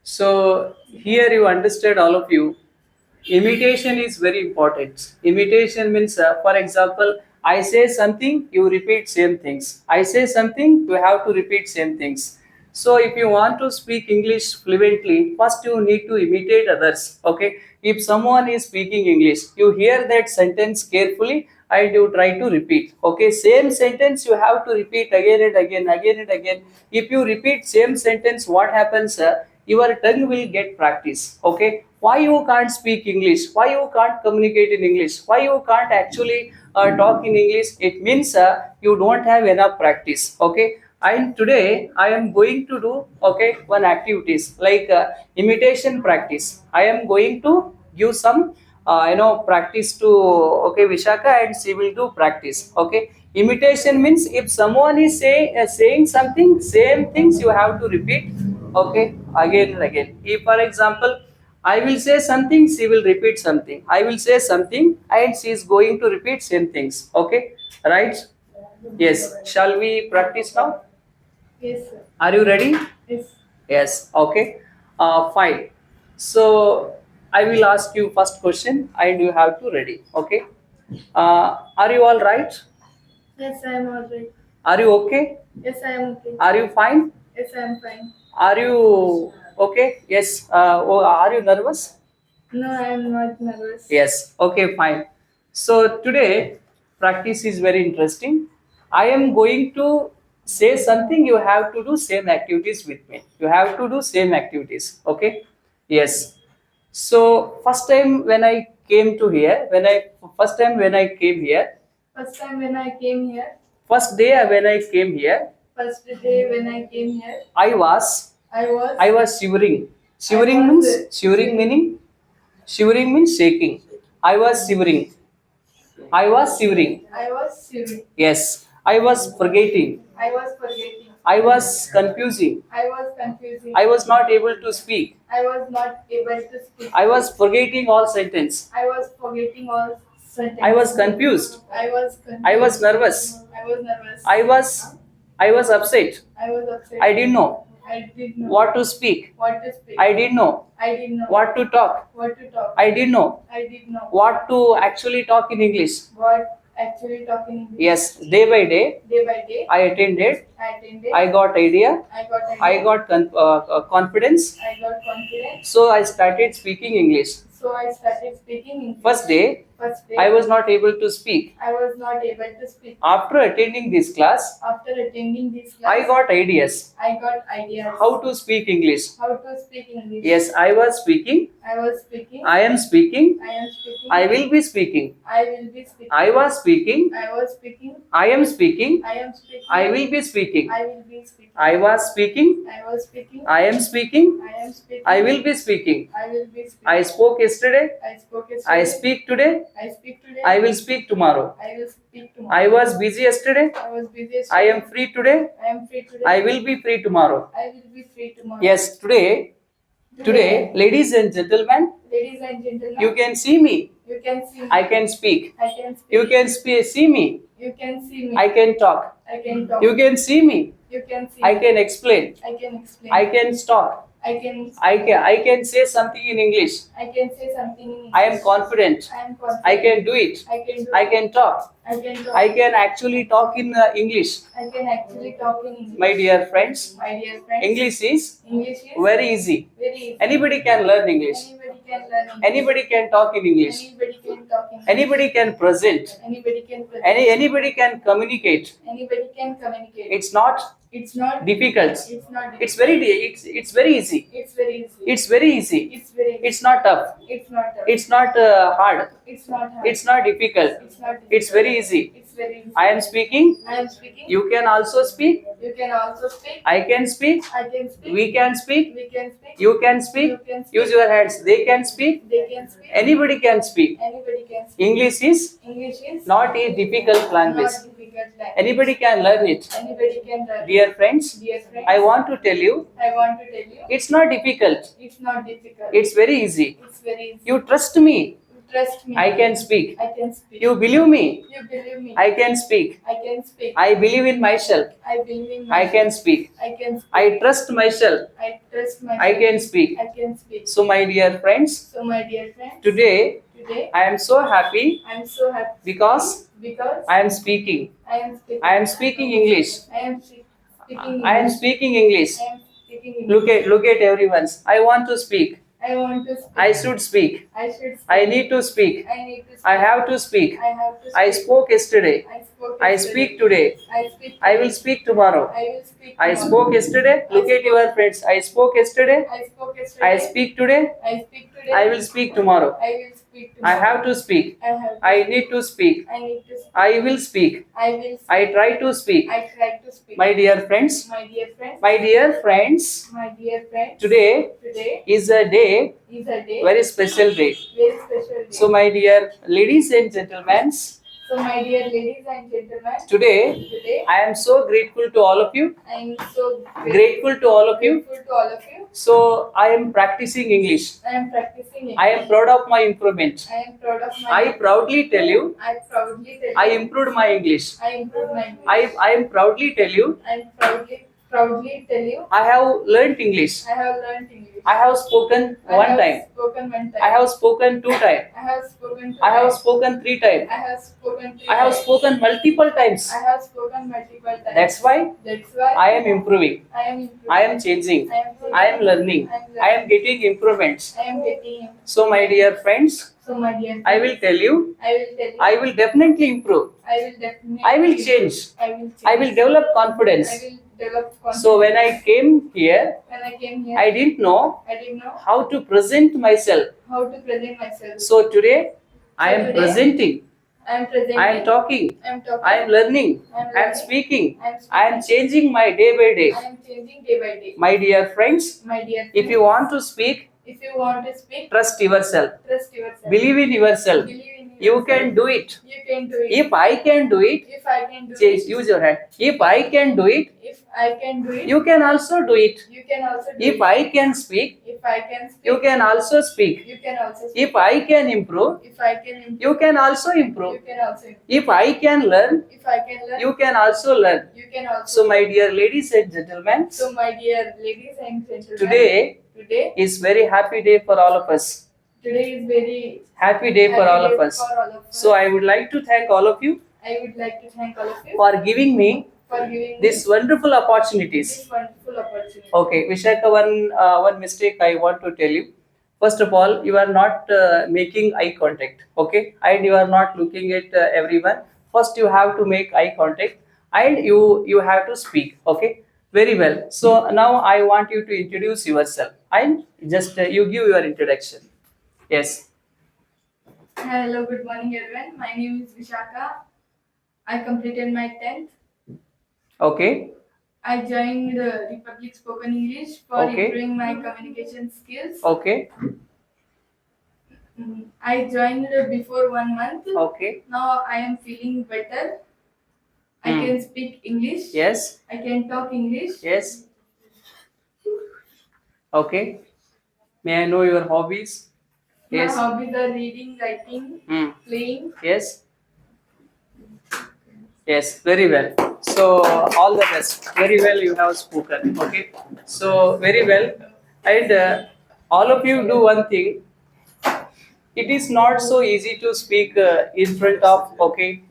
So here you understood, all of you. Imitation is very important. Imitation means, for example, I say something, you repeat same things. I say something, you have to repeat same things. So if you want to speak English fluently, first you need to imitate others. Okay. If someone is speaking English, you hear that sentence carefully and you try to repeat. Okay. Same sentence you have to repeat again and again, again and again. If you repeat same sentence, what happens? Your tongue will get practice. Okay. Why you can't speak English? Why you can't communicate in English? Why you can't actually talk in English? It means you don't have enough practice. Okay. And today I am going to do, okay, one activities like imitation practice. I am going to give some practice to, okay, Vishaka, and she will do practice. Okay. Imitation means if someone is saying something, same things you have to repeat. Okay, again and again. If for example I will say something, she will repeat something. I will say something and she is going to repeat same things. Okay, right? Yes. Shall we practice now? Yes, sir. Are you ready? Yes. Yes. Okay. Fine. So I will ask you first question and you have to ready. Okay. Are you all right? Yes, I am all right. Are you okay? Yes, I am okay. Are you fine? Yes, I am fine. Are you okay? Yes. Are you nervous? No, I am not nervous. Yes. Okay, fine. So today practice is very interesting. I am going to say something. You have to do same activities with me. You have to do same activities. Okay. Yes. So first time when I came to here, first time when I came here, First time when I came here, first day when I came here, first day when I came here, I was I was shivering. Shivering I was, means shivering meaning shivering means shaking. I was shivering. I was shivering. I was shivering. Yes. I was forgetting. I was forgetting. I was confusing. I was confusing. I was not able to speak. I was not able to speak. I was forgetting all sentence. I was forgetting all sentences. I was confused. I was confused. I was nervous. I was nervous. I was upset. I was upset. I didn't know I did know what to speak. what to speak. I didn't know I did know what to talk. what to talk. I didn't know I did know what to actually talk in English. what actually talking English. Yes, day by day Day by day, I attended. I attended. I got idea. I got idea. I got confidence. I got confidence. So I started speaking English. So I started speaking English. First day, First day, I was not able to speak. I was not able to speak. After attending this class, After attending this class, I got ideas I got ideas how to speak English. how to speak English. Yes, I was speaking. I was speaking. I am speaking. I am speaking. I will be speaking. I will be speaking. I was speaking. I was speaking. I am speaking. I am speaking. I will be speaking. I will be speaking. I was speaking. I was speaking. I am speaking. I am speaking. I will be speaking. I will be speaking. I spoke yesterday. I spoke yesterday. I speak today. I speak today. I will speak tomorrow. I will speak tomorrow. I was busy yesterday. I was busy. I am free today. I am free today. I will be free tomorrow. I will be free tomorrow. Yes, today, ladies and gentlemen, Ladies and gentlemen, you can see me. you can see me. I can speak. I can speak. You can see me. You can see me. I can talk. I can talk. You can see me. You can see I me. can explain. I can explain. I can talk. I can. I can say something in English. I can say something in English. I am confident. I am confident. I can do it. I can do. I can talk. I can talk. I can actually talk in English. I can actually talk in English. My dear friends, My dear friends, English is English is very easy. very easy. Anybody can learn English. Anybody can learn English. Anybody can talk in English. Anybody can talk English. Anybody can present. Anybody can present. Anybody can communicate. Anybody can communicate. It's not It's not difficult. It's not. It's very it's very easy. It's very easy. It's very easy. It's very. It's not tough. It's not. Tough. It's not hard. It's not hard. It's not difficult. It's not. It's very easy. It's very easy. I am speaking. I am speaking. You can also speak. You can also speak. I can speak. I can speak. We can speak. We can speak. You can speak. You can speak. Use your hands. They can speak. They can speak. Anybody can speak. Anybody can speak. English is English is not a difficult language. not difficult language. Anybody can learn it. Anybody can learn. Dear friends, Dear friends, I want to tell you, I want to tell you, it's not difficult. it's not difficult. It's very easy. It's very easy. You trust me. You Trust me. I can speak. I can speak. You believe me. You believe me. I can speak. I can speak. I believe in myself. I believe in I myself. can speak. I can speak. I trust myself. I trust myself. I can speak. I can speak. So, my dear friends, So my dear friends, today today I am so happy I am so happy because because I am speaking. I am speaking. I am speaking English. I am speaking. I am speaking English. I am speaking English. Look at everyone's. I want to speak. I want to speak. I should speak. I should speak. I need to speak. I need to speak. I have to speak. I have to speak. I spoke yesterday. I spoke. I yesterday. speak today. I speak. I will today. speak tomorrow. I will speak. I tomorrow. spoke yesterday. Look at your friends. I spoke yesterday. I spoke yesterday. I speak today. I speak today. I will speak tomorrow. I will speak I tomorrow. have to speak. I have. To I need to speak. I need to speak. I will speak. I will. Speak. I try to speak. I try to speak. My dear friends, My dear friends. my dear friends, My dear friends. today Today is a day, is a day. very special day. Very special day. So, my dear ladies and gentlemen, So my dear ladies and gentlemen. today I am so grateful to all of you. I am so Grateful to all of you. grateful to all of you. So, I am practicing English. I am practicing English. I am proud of my improvement. I am proud of my. I proudly tell you, I proudly tell you. I improved my English. I improved my English. I am proudly tell you, I proudly tell you. I have learnt English. I have learned English. I have spoken I one have time. spoken one time. I have spoken 2 times. I have spoken two I have times. spoken 3 times. I have spoken three I have times. spoken multiple times. I have spoken multiple times. That's why That's why I am improving. I am improving. I am changing. I am learning. I am getting improvements. I am getting. So, my dear friends, So my dear. I will tell you, I will tell you. I will definitely improve. I will definitely. I will change. I will change. I will develop I confidence. will develop confidence. So, when I came here, when I came here, I didn't know I didn't know how to present myself. how to present myself. So, today I am today, presenting. I am presenting. I am talking. I am talking. I am learning. I am I am learning. speaking. I am I am changing my day by day. I am changing day by day. My dear friends, My dear. if you want to speak, if you want to speak, trust yourself. trust yourself. Believe in yourself. Believe in yourself. You can do it. You can do it. If I can do it, If I can do change, it. use your hand. If I can do it, If I can do it. you can also do it. You can also do If it. I can speak, If I can speak. you can also speak. You can also speak. If I can improve, If I can improve. you can also You improve. can also improve. If I can learn, If I can learn. you can also learn. You can also. So, my dear ladies and gentlemen, So my dear ladies and gentlemen. today is very happy day for all of us. Today is very Happy day for happy all day of us. for all of us. So, I would like to thank all of you I would like to thank all of you for giving me for giving this me wonderful opportunities. this wonderful opportunity. Okay, Vishaka, one mistake I want to tell you. First of all, you are not making eye contact, okay, and you are not looking at everyone. First, you have to make eye contact, and you have to speak, okay. Very well. So now I want you to introduce yourself, and just you give your introduction. Yes. Hello, good morning everyone. My name is Vishaka. I completed my 10th. Okay. I joined Republic Spoken English for Okay. improving my communication skills. Okay. I joined before 1 month. Okay. Now I am feeling better. I Hmm. can speak English. Yes. I can talk English. Yes. Okay. May I know your hobbies? Yes. My hobbies are reading, writing, Hmm. playing. Yes. Yes, very well. So all the best. Very well you have spoken. Okay. So very well. And all of you do one thing. It is not so easy to speak in front of, okay,